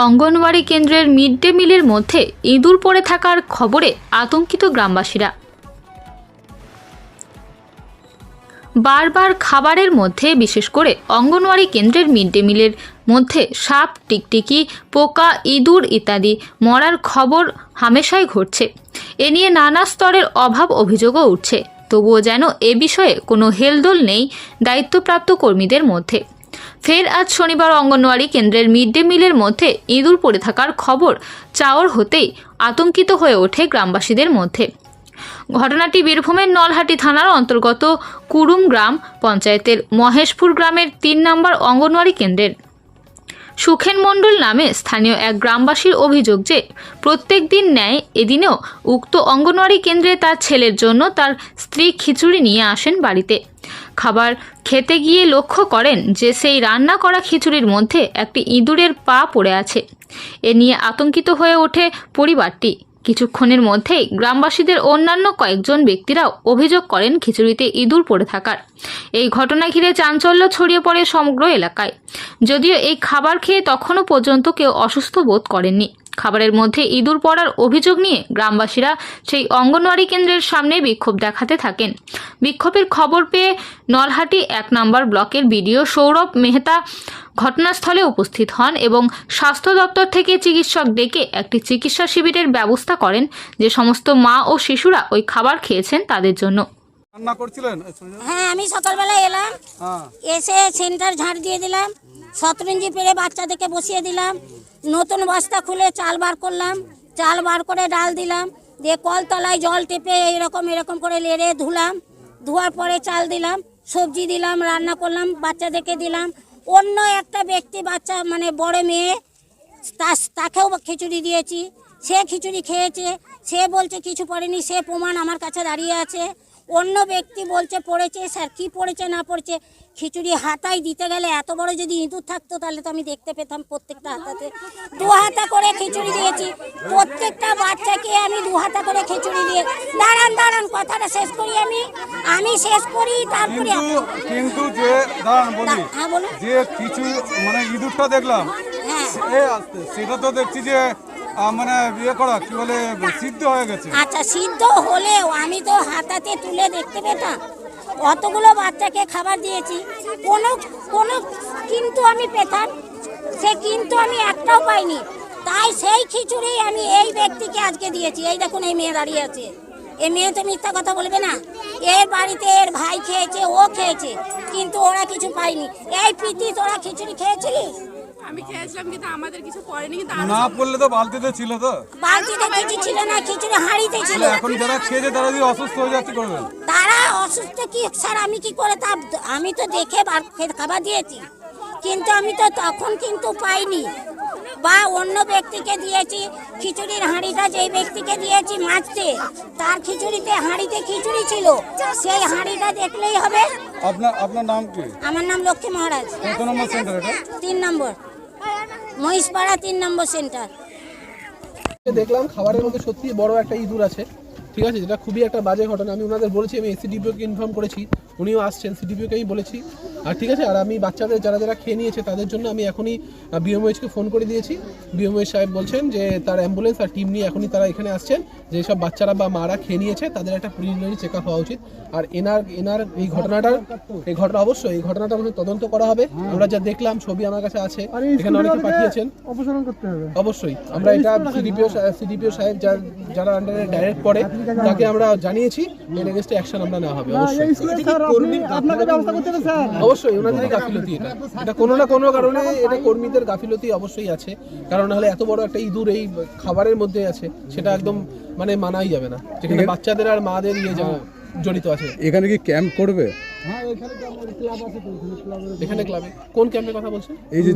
অঙ্গনওয়াড়ি কেন্দ্রের mid day মিলের মধ্যে ইঁদুর পড়ে থাকার খবরে আতঙ্কিত গ্রামবাসীরা। বারবার খাবারের মধ্যে, বিশেষ করে অঙ্গনওয়াড়ি কেন্দ্রের মিড ডে মিলের মধ্যে সাপ, টিকটিকি, পোকা, ইঁদুর ইত্যাদি মরার খবর হামেশাই ঘটছে। এ নিয়ে নানা স্তরের অভাব অভিযোগও উঠছে। তবুও যেন এ বিষয়ে কোনো হেলদোল নেই দায়িত্বপ্রাপ্ত কর্মীদের মধ্যে। ফের আজ শনিবার অঙ্গনওয়াড়ি কেন্দ্রের মিড ডে মিলের মধ্যে ইঁদুর পড়ে থাকার খবর চাওর হতেই আতঙ্কিত হয়ে ওঠে গ্রামবাসীদের মধ্যে। ঘটনাটি বীরভূমের নলহাটি থানার অন্তর্গত কুরুম গ্রাম পঞ্চায়েতের মহেশপুর গ্রামের ৩ নম্বর অঙ্গনওয়াড়ি কেন্দ্রের। সুখেন মণ্ডল নামে স্থানীয় এক গ্রামবাসীর অভিযোগ যে প্রত্যেক দিন ন্যায় এদিনেও উক্ত অঙ্গনওয়াড়ি কেন্দ্রে তার ছেলের জন্য তার স্ত্রী খিচুড়ি নিয়ে আসেন বাড়িতে। খাবার খেতে গিয়ে লক্ষ্য করেন যে সেই রান্না করা খিচুড়ির মধ্যে একটি ইঁদুরের পা পড়ে আছে। এ নিয়ে আতঙ্কিত হয়ে ওঠে পরিবারটি। কিছুক্ষণের মধ্যেই গ্রামবাসীদের অন্যান্য কয়েকজন ব্যক্তিরাও অভিযোগ করেন খিচুড়িতে ইঁদুর পড়ে থাকার। এই ঘটনা ঘিরে চাঞ্চল্য ছড়িয়ে পড়ে সমগ্র এলাকায়। যদিও এই খাবার খেয়ে তখনও পর্যন্ত কেউ অসুস্থ বোধ করেননি। খাবারের মধ্যে ইঁদুর পড়ার অভিযোগ নিয়ে গ্রামবাসীরা সেই অঙ্গনওয়াড়ি কেন্দ্রের সামনে বিক্ষোভ দেখাতে থাকেন। বিক্ষোভের খবর পেয়ে নলহাটি ১ নম্বর ব্লকের বিডিও সৌরভ মেহতা ঘটনাস্থলে উপস্থিত হন এবং স্বাস্থ্য দপ্তর থেকে চিকিৎসক ডেকে একটি চিকিৎসা শিবিরের ব্যবস্থা করেন, যে সমস্ত মা ও শিশুরা ওই খাবার খেয়েছেন তাদের জন্য। রান্না করছিলেন? হ্যাঁ, আমি সকালবেলা এলাম, এসে সেন্টার ঝাড় দিয়ে দিলাম, শতরঞ্জি পেড়ে বাচ্চাদেরকে বসিয়ে দিলাম, নতুন বস্তা খুলে চাল বার করলাম, চাল বার করে ডাল দিলাম, দিয়ে কলতলায় জল টেপে এরকম করে লেড়ে ধুলাম, ধোয়ার পরে চাল দিলাম, সবজি দিলাম, রান্না করলাম, বাচ্চাদেরকে দিলাম। অন্য একটা ব্যক্তি বাচ্চা মানে বড় মেয়ে, তাকেও খিচুড়ি দিয়েছি, সে খিচুড়ি খেয়েছে, সে বলছে কিছু পড়েনি, সে প্রমাণ আমার কাছে দাঁড়িয়ে আছে। অন্য ব্যক্তি বলছে পড়েছে। স্যার কি পড়েছে না পড়েছে, খিচুড়ি হাতায় দিতে গেলে এত বড় যদি ইঁদুর থাকতো তাহলে তো আমি দেখতে পেতাম। প্রত্যেকটা হাতাতে 2 হাতা করে খিচুড়ি দিয়েছি, প্রত্যেকটা বাচ্চাকে আমি 2 হাতা করে খিচুড়ি দিয়ে। দাঁড়ান কথাটা শেষ করি, আমি শেষ করি তারপরে। কিন্তু যে দাঁড়ান বলি, হ্যাঁ বলুন। যে কিছু মানে ইঁদুরটা দেখলাম, হ্যাঁ সেটা তো দেখছি যে মানে ইয়ে করা কি বলে সিদ্ধ হয়ে গেছে। আচ্ছা, সিদ্ধ হলেও আমি তো হাতাতে তুলে দেখতে পেতাম। অতগুলো বাচ্চাকে খাবার দিয়েছি, কোনো কিন্তু আমি পেতাম, সে কিন্তু আমি একটাও পাইনি। তাই সেই খিচুড়ি আমি এই ব্যক্তিকে আজকে দিয়েছি। এই দেখুন, এই মেয়ে দাঁড়িয়ে আছে, এই মেয়ে তো মিথ্যা কথা বলবে না। এর বাড়িতে এর ভাই খেয়েছে, ও খেয়েছে, কিন্তু ওরা কিছু পায়নি। এই প্রীতি, তোরা খিচুড়ি খেয়েছিলিস? আমি খেয়েছিলাম, কিন্তু আমাদের কিছু পড়েনি। কিন্তু না পড়লে তো বালতিতে ছিল, তো বালতিতে কিছু ছিল না, খিচুড়ি হাঁড়িতে ছিল। এখন যারা খেয়েছে তারা যদি অসুস্থ হয়ে যাচ্ছে করবেন? তারা অসুস্থ কি স্যার, আমি কি করে তা আমি তো দেখে খাবার দিয়েছি, কিন্তু আমি তো তখন কিন্তু পাইনি। বা অন্য ব্যক্তিকে দিয়েছি খিচুড়ির হাঁড়িটা, যেই ব্যক্তিকে দিয়েছি মাছতে, তার খিচুড়িতে হাঁড়িতে খিচুড়ি ছিল, সেই হাঁড়িটা দেখলেই হবে। আপনার নাম কি? আমার নাম লক্ষ্মী মহারাজ। কত নম্বর সেন্টার এটা? 3 নম্বর মহিষপাড়া 3 নম্বর সেন্টার। দেখলাম খাবারের মধ্যে সত্যি বড় একটা ইঁদুর আছে, ঠিক আছে, যেটা খুবই একটা বাজে ঘটনা। আমি ওনাদের বলেছি, আমি এসিডিপিওকে ইনফর্ম করেছি, উনিও আসছেন, সিডিপিওকে আমি বলেছি। আর ঠিক আছে, আর আমি বাচ্চাদের যারা খেয়ে নিয়েছে তাদের জন্য আমি এখনই বিএমওএইচকে ফোন করে দিয়েছি। বিএমওএইচ সাহেব বলছেন যে তার অ্যাম্বুলেন্স আর টিম নিয়ে এখনই তারা এখানে আসছেন, যে সব বাচ্চারা বা মারা খেয়ে নিয়েছে তাদের একটা প্রিলিমিনারি চেক আপ হওয়া উচিত। আর এনার এই ঘটনা অবশ্যই এই ঘটনাটা তদন্ত করা হবে। আমরা যা দেখলাম, ছবি আমার কাছে আছে, এখানে অনেকে পাঠিয়েছেন, অপসারণ করতে হবে অবশ্যই। আমরা এটা সিডিপিও সাহেব যারা আন্ডারে ডাইরেক্ট পড়ে তাকে আমরা জানিয়েছি, এর এগেইনস্টে অ্যাকশন আমরা নেওয়া হবে অবশ্যই। ওনাদেরই গাফিলতি, এটা কোনো না কোনো কারণে এটা কর্মীদের গাফিলতি অবশ্যই আছে। কারণ নাহলে এত বড় একটা ইঁদুর এই খাবারের মধ্যে আছে, সেটা একদম মানে মানাই যাবে না, যেখানে বাচ্চাদের আর মাদের জড়িত আছে। এখানে কি ক্যাম্প করবে? এখানে ক্লাবে কোন ক্যাম্পের কথা বলছেন? এই যে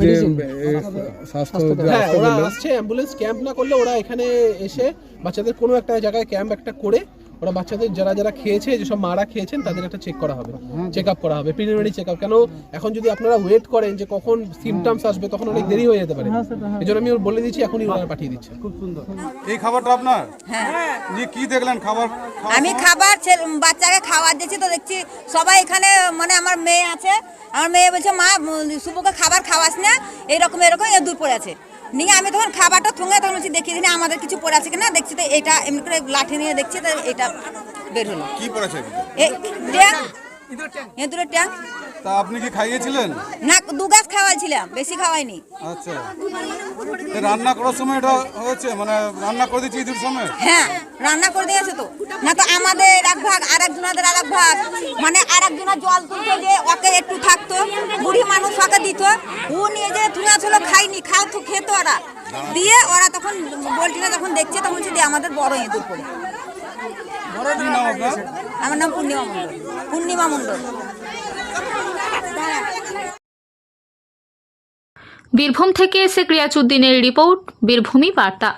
স্বাস্থ্য, হ্যাঁ, ওরা আসছে অ্যাম্বুলেন্স ক্যাম্প না করলে ওরা এখানে এসে বাচ্চাদের কোনো একটা জায়গায় ক্যাম্প একটা করে ওরা বাচ্চাদের যারা খেয়েছে, যেসব মারা খেয়েছেন তাদের একটা চেক করা হবে, চেক আপ করা হবে, প্রিলিমিনারি চেক আপ। কেন এখন যদি আপনারা ওয়েট করেন যে কখন সিমটমস আসবে, তখন অনেক দেরি হয়ে যেতে পারে। এই জন্য আমি বলে দিচ্ছি, এখনই ওরা পাঠিয়ে দিচ্ছে। খুব সুন্দর। এই খাবারটা আপনার? হ্যাঁ। কি দেখলেন খাবার? আমি খাবার বাচ্চাকে খাবার দিচ্ছি, তো দেখছি সবাই এখানে, মানে আমার মেয়ে আছে, আমার মেয়ে বলছে মা শুভকে খাবার খাওয়াস না, এরকম ইঁদুর পড়ে আছে। নিয়ে আমি তখন খাবারটা থুঙে তখন বলছি দেখি দিনে আমাদের কিছু পড়ে আছে কিনা, দেখছি তো এটা এমনি করে লাঠি নিয়ে দেখছি তো এটা বের হলো। কি পড়েছে? ট্যাং, ইঁদুরের ট্যাং। তা আপনি কি খাইয়েছিলেন? না, 2 গাছ খাওয়াইছিলাম, বেশি খাওয়াইনি। আচ্ছা, রান্না করার সময় এটা হয়েছে, মানে রান্না করে দিচ্ছি ঈদের সময়? হ্যাঁ, রান্না করে দিয়েছে তো। না তো আমাদের এক ভাগ, আর একজনের আর এক ভাগ, মানে আর একজনের জল তুলতে যে ওকে একটু থাকতো, বুড়ি মানুষ ওকে দিত, ও নিয়ে যে তুলা ছিল খাইনি, খেত ওরা দিয়ে, ওরা তখন বলটিনা যখন দেখছে তখন বলছে দিয়ে আমাদের বড় ইঁদুর পড়ে। কি নাম আপনার? আমার নাম পূর্ণিমা মণ্ডল। পূর্ণিমা মণ্ডল। বীরভূম থেকে এসে ক্রিয়াচুদ্দিনের রিপোর্ট, বীরভূমি বার্তা।